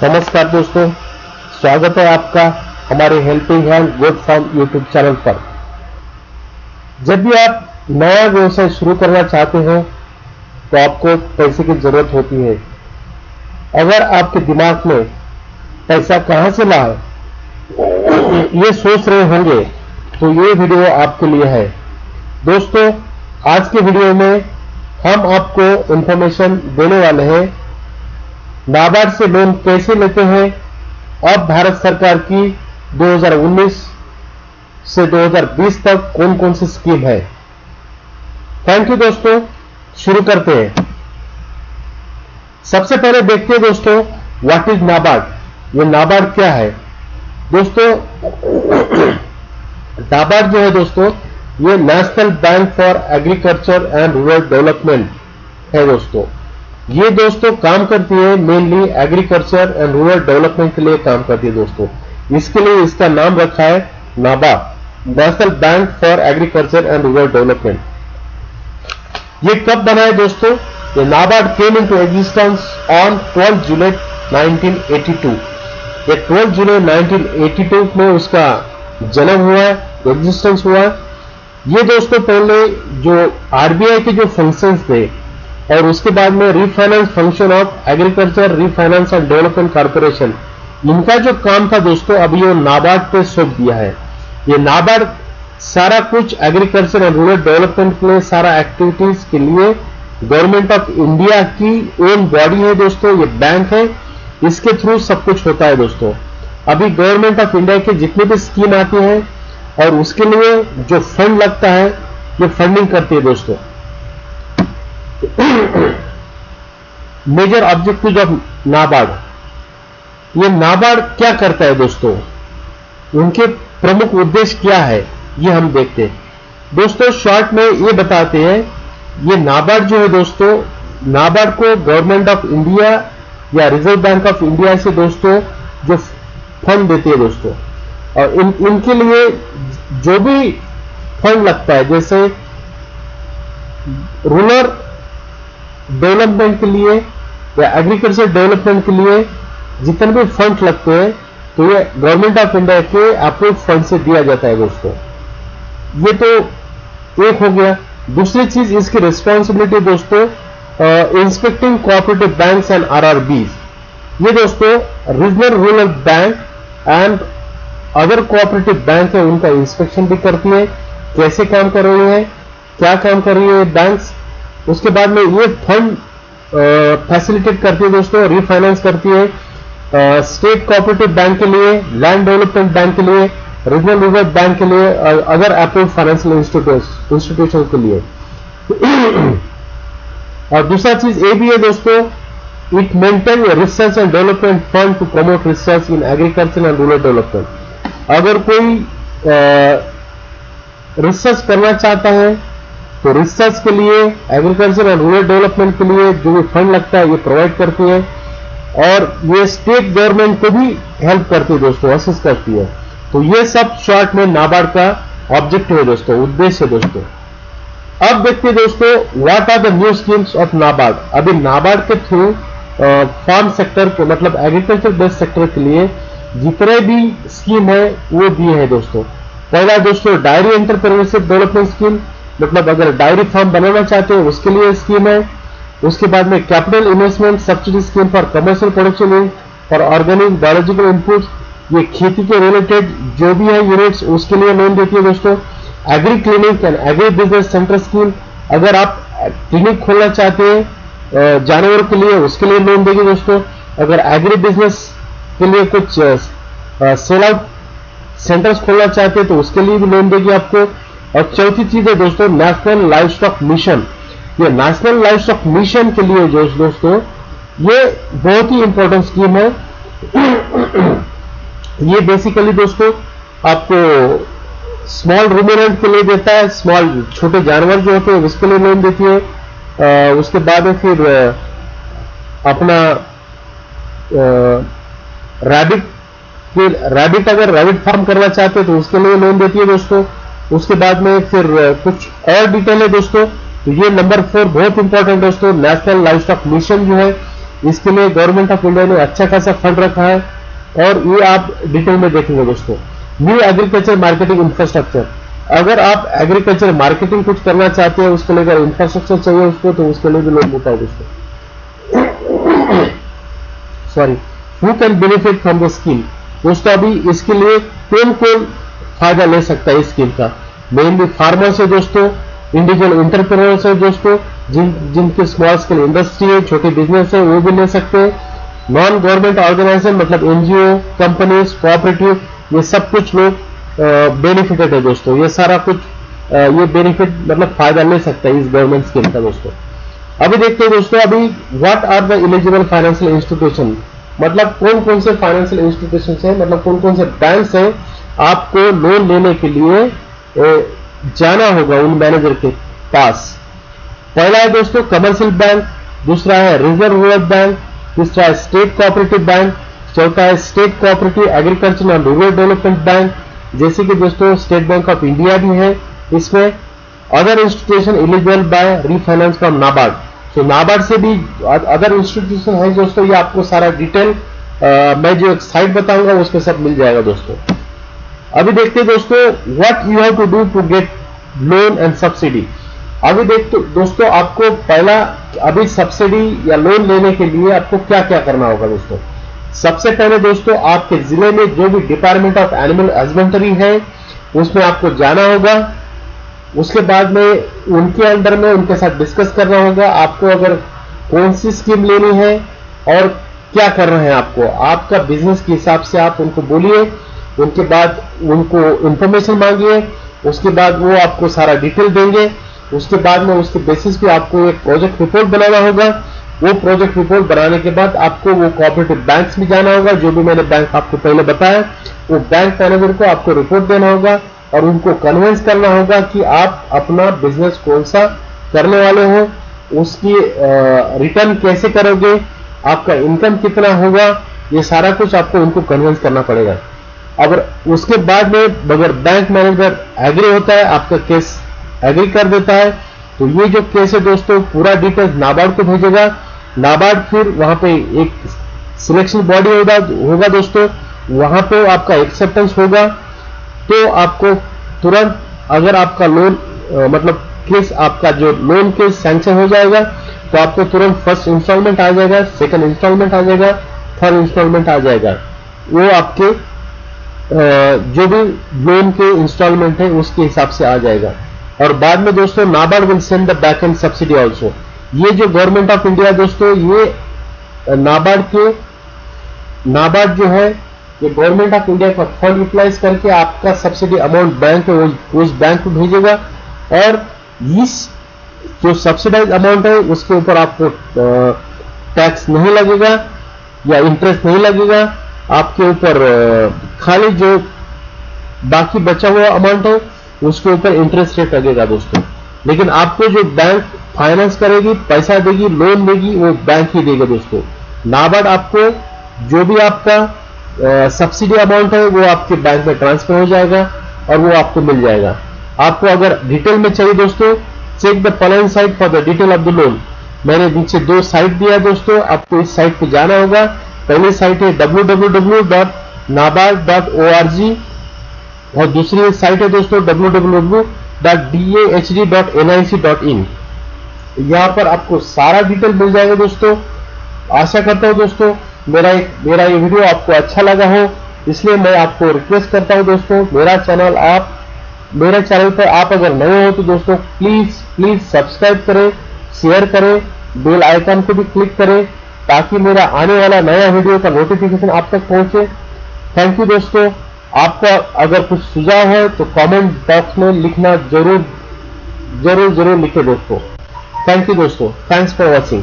नमस्कार दोस्तों, स्वागत है आपका हमारे helping hand good farm YouTube channel पर। जब भी आप नया व्यवसाय शुरू करना चाहते हो तो आपको पैसे की जरूरत होती है। अगर आपके दिमाग में पैसा कहां से लाए ये सोच रहे होंगे तो ये वीडियो आपके लिए है। दोस्तों, आज के वीडियो में हम आपको इंफॉर्मेशन देने वाले हैं नाबार्ड से लोन कैसे लेते हैं। अब भारत सरकार की 2019 से 2020 तक कौन कौन सी स्कीम है। थैंक यू दोस्तों, शुरू करते हैं। सबसे पहले देखते हैं दोस्तों, व्हाट इज नाबार्ड। ये नाबार्ड क्या है दोस्तों? नाबार्ड जो है दोस्तों, ये national bank for agriculture and rural development है दोस्तों। ये दोस्तों काम करती है mainly agriculture and rural development के लिए काम करती है दोस्तों। इसके लिए इसका नाम रखा है NABARD, national bank for agriculture and rural development. ये कब बना है दोस्तों? ये NABARD came into existence on 12 जुलाई 1982। ये 12 जुलाई 1982 में उसका जन्म हुआ है, एग्जिस्टेंस हुआ है। ये दोस्तों पहले जो आरबीआई के जो फंक्शंस थे और उसके बाद में refinance function of agriculture refinance and development corporation, इनका जो काम था दोस्तों अभी ये नाबार्ड पे सौंप दिया है। ये नाबार्ड सारा कुछ एग्रीकल्चर एंड रूरल डेवलपमेंट के लिए, सारा एक्टिविटीज के लिए गवर्नमेंट ऑफ इंडिया की ओन बॉडी है दोस्तों। ये बैंक है, इसके थ्रू सब कुछ होता है दोस्तों। अभी गवर्नमेंट ऑफ इंडिया की जितनी भी स्कीम आती है और उसके लिए जो फंड लगता है ये फंडिंग करती है दोस्तों। मेजर ऑब्जेक्टिव ऑफ नाबार्ड, ये नाबार्ड क्या करता है दोस्तों, उनके प्रमुख उद्देश्य क्या है ये हम देखते हैं दोस्तों। शॉर्ट में ये बताते हैं, ये नाबार्ड जो है दोस्तों, नाबार्ड को गवर्नमेंट ऑफ इंडिया या रिजर्व बैंक ऑफ इंडिया से दोस्तों जो फंड देती है दोस्तों, और इनके लिए जो भी फंड लगता है, जैसे रूरल डेवलपमेंट के लिए या एग्रीकल्चर डेवलपमेंट के लिए जितने भी फंड लगते हैं तो ये गवर्नमेंट ऑफ इंडिया के अप्रूव फंड से दिया जाता है दोस्तों। ये तो एक हो गया। दूसरी चीज इसकी रिस्पॉन्सिबिलिटी दोस्तों, inspecting cooperative banks and RRBs. ये दोस्तों regional rural bank and other cooperative bank है, उनका इंस्पेक्शन भी करती है, कैसे काम कर रही है, क्या काम कर रही है बैंक्स। उसके बाद में ये फंड फैसिलिटेट करती है दोस्तों, रीफाइनेंस करती है स्टेट कोऑपरेटिव बैंक के लिए, लैंड डेवलपमेंट बैंक के लिए, रीजनल रूरल बैंक के लिए और अदर अप्रूव्ड फाइनेंशियल इंस्टीट्यूशन के लिए। और दूसरा चीज ये भी है दोस्तों, it maintain research and development fund to promote research in agriculture and rural development. अगर कोई रिसर्च करना चाहता है तो रिसर्च के लिए, एग्रीकल्चर एंड रूरल डेवलपमेंट के लिए जो भी फंड लगता है ये प्रोवाइड करती है, और ये स्टेट गवर्नमेंट को भी हेल्प करती है दोस्तों, असिस्ट करती है। तो ये सब शॉर्ट में नाबार्ड का ऑब्जेक्टिव है दोस्तों, उद्देश्य है दोस्तों। अब देखते हैं दोस्तों, what are the new schemes of NABARD. अभी नाबार्ड के थ्रू फार्म सेक्टर को, मतलब एग्रीकल्चर बेस्ड सेक्टर के लिए जितने भी स्कीम है वो दिए हैं दोस्तों। पहला दोस्तों डायरी एंटरप्रेन्योरशिप डेवलपमेंट स्कीम, मतलब अगर डायरी फार्म बनाना चाहते हो उसके लिए स्कीम है। उसके बाद में capital investment subsidy scheme for commercial production for organic biological inputs, ये खेती के रिलेटेड जो भी है यूनिट्स उसके लिए लोन देती है दोस्तों। Agree clinic and agri business centre scheme, अगर आप क्लिनिक खोलना चाहते हैं जानवरों के लिए उसके लिए लोन देगी दोस्तों। अगर एग्री बिजनेस के लिए कुछ सेल आउट सेंटर्स खोलना चाहते हैं तो उसके लिए भी लोन देगी आपको। और चौथी चीज है दोस्तों नेशनल लाइव स्टॉक मिशन। ये नेशनल लाइव स्टॉक मिशन के लिए जो दोस्तों ये बहुत ही इंपॉर्टेंट स्कीम है। ये बेसिकली दोस्तों आपको स्मॉल रूमिनेंट के लिए देता है, स्मॉल छोटे जानवर जो होते हैं उसके लिए लोन देती है। उसके बाद में फिर अपना रैबिट अगर रैबिट फार्म करना चाहते हैं तो उसके लिए लोन देती है दोस्तों। उसके बाद में फिर कुछ और डिटेल है दोस्तों। तो ये नंबर 4 बहुत इंपॉर्टेंट दोस्तों, नेशनल लाइव स्टॉक मिशन जो है इसके लिए गवर्नमेंट ऑफ इंडिया ने अच्छा खासा फंड रखा है और ये आप डिटेल में देखेंगे दोस्तों। न्यू एग्रीकल्चर मार्केटिंग इंफ्रास्ट्रक्चर, अगर आप एग्रीकल्चर मार्केटिंग कुछ करना चाहते हैं, उसके लिए अगर इंफ्रास्ट्रक्चर चाहिए उसको, तो उसके लिए भी लोन मिलता है दोस्तों। Sorry, who can benefit from the scheme, दोस्तों अभी इसके लिए कौन कौन फायदा ले सकता है इस स्कीम का? मेनली फार्मर्स है दोस्तों, इंडिविजुअल एंटरप्रेन्योर्स है दोस्तों, जिनके स्मॉल स्केल इंडस्ट्री है, छोटे बिजनेस है, वो भी ले सकते हैं। नॉन गवर्नमेंट ऑर्गेनाइजेशन मतलब एनजीओ, कंपनीज, कोऑपरेटिव, ये सब कुछ लोग बेनिफिटेड है दोस्तों। ये सारा कुछ ये बेनिफिट मतलब फायदा ले सकता है इस गवर्नमेंट स्कीम का दोस्तों। अभी देखते हैं दोस्तों, अभी what are the eligible financial institution, मतलब कौन कौन से फाइनेंशियल इंस्टीट्यूशन है, मतलब कौन कौन से बैंक्स हैं आपको लोन लेने के लिए जाना होगा उन मैनेजर के पास। पहला है दोस्तों कमर्शियल बैंक, दूसरा है रिजर्व बैंक, तीसरा है स्टेट कोऑपरेटिव बैंक, चौथा है state cooperative agriculture and rural development bank, जैसे कि दोस्तों स्टेट बैंक ऑफ इंडिया भी है इसमें। Other institution eligible by refinance from NABARD, तो नाबार्ड से भी अदर इंस्टीट्यूशन है दोस्तों। ये आपको सारा डिटेल मैं जो एक साइट बताऊंगा उस पर सब मिल जाएगा दोस्तों। अभी देखते हैं दोस्तों what you have to do to get loan and subsidy. अभी देखते दोस्तों, आपको पहला अभी सब्सिडी या लोन लेने के लिए आपको क्या क्या करना होगा दोस्तों। सबसे पहले दोस्तों, आपके जिले में जो भी डिपार्टमेंट ऑफ एनिमल हस्बेंड्री है उसमें आपको जाना होगा। उसके बाद में उनके अंडर में उनके साथ डिस्कस करना होगा आपको अगर कौन सी स्कीम लेनी है और क्या करना है आपको। आपका बिजनेस के हिसाब से आप उनको बोलिए, उनके बाद उनको इंफॉर्मेशन मांगिए, उसके बाद वो आपको सारा डिटेल देंगे। उसके बाद में उसके बेसिस पे आपको एक प्रोजेक्ट रिपोर्ट बनाना होगा। वो प्रोजेक्ट रिपोर्ट बनाने के बाद आपको वो कोऑपरेटिव बैंक्स में जाना होगा, जो भी मैंने बैंक आपको पहले बताया, वो बैंक मैनेजर को आपको रिपोर्ट देना होगा और उनको कन्विंस करना होगा कि आप अपना बिजनेस कौन सा करने वाले हो, उसकी रिटर्न कैसे करोगे, आपका इनकम कितना होगा, ये सारा कुछ आपको उनको कन्विंस करना पड़ेगा। अगर उसके बाद में अगर बैंक मैनेजर एग्री होता है, आपका केस एग्री कर देता है, तो ये जो केस है दोस्तों पूरा डिटेल्स नाबार्ड को भेजेगा। नाबार्ड फिर वहां पे एक सिलेक्शन बॉडी होगा दोस्तों, वहां पे आपका एक्सेप्टेंस होगा। तो आपको तुरंत अगर आपका लोन मतलब केस आपका जो लोन केस सैंक्शन हो जाएगा, तो आपको तुरंत फर्स्ट इंस्टॉलमेंट आ जाएगा, सेकंड इंस्टॉलमेंट आ जाएगा, थर्ड इंस्टॉलमेंट आ जाएगा। वो आपके जो भी लोन के इंस्टॉलमेंट है उसके हिसाब से आ जाएगा। और बाद में दोस्तों NABARD will send the back and subsidy also. ये जो गवर्नमेंट ऑफ इंडिया दोस्तों, ये नाबार्ड जो है ये गवर्नमेंट ऑफ इंडिया का फंड यूटिलाइज करके आपका सब्सिडी अमाउंट बैंक है उस बैंक को भेजेगा। और इस जो सब्सिडाइज अमाउंट है उसके ऊपर आपको टैक्स नहीं लगेगा या इंटरेस्ट नहीं लगेगा। आपके ऊपर खाली जो बाकी बचा हुआ अमाउंट है उसके ऊपर इंटरेस्ट रेट लगेगा दोस्तों। लेकिन आपको जो बैंक फाइनेंस करेगी, पैसा देगी, लोन देगी, वो बैंक ही देगा दोस्तों। नाबार्ड आपको जो भी आपका सब्सिडी अमाउंट है वो आपके बैंक में ट्रांसफर हो जाएगा और वो आपको मिल जाएगा। आपको अगर डिटेल में चाहिए दोस्तों, check the following site for the detail of the loan. मैंने नीचे दो साइट दिया दोस्तों, आपको इस साइट पे जाना होगा। पहली साइट है www.nabard.org और दूसरी साइट है दोस्तों www.dahd.nic.in। यहां पर आपको सारा डिटेल मिल जाएगा दोस्तों। आशा करता हूं दोस्तों मेरा ये वीडियो आपको अच्छा लगा हो, इसलिए मैं आपको रिक्वेस्ट करता हूं दोस्तों, मेरे चैनल पर आप अगर नए हो तो दोस्तों प्लीज सब्सक्राइब करें, शेयर करें, बेल आइकन को भी क्लिक करें ताकि मेरा आने वाला नया वीडियो का नोटिफिकेशन आप तक पहुंचे। थैंक यू दोस्तों। आपका अगर कुछ सुझाव है तो कमेंट बॉक्स में लिखना जरूर लिखे दोस्तों। थैंक यू दोस्तों, थैंक्स फॉर वॉचिंग।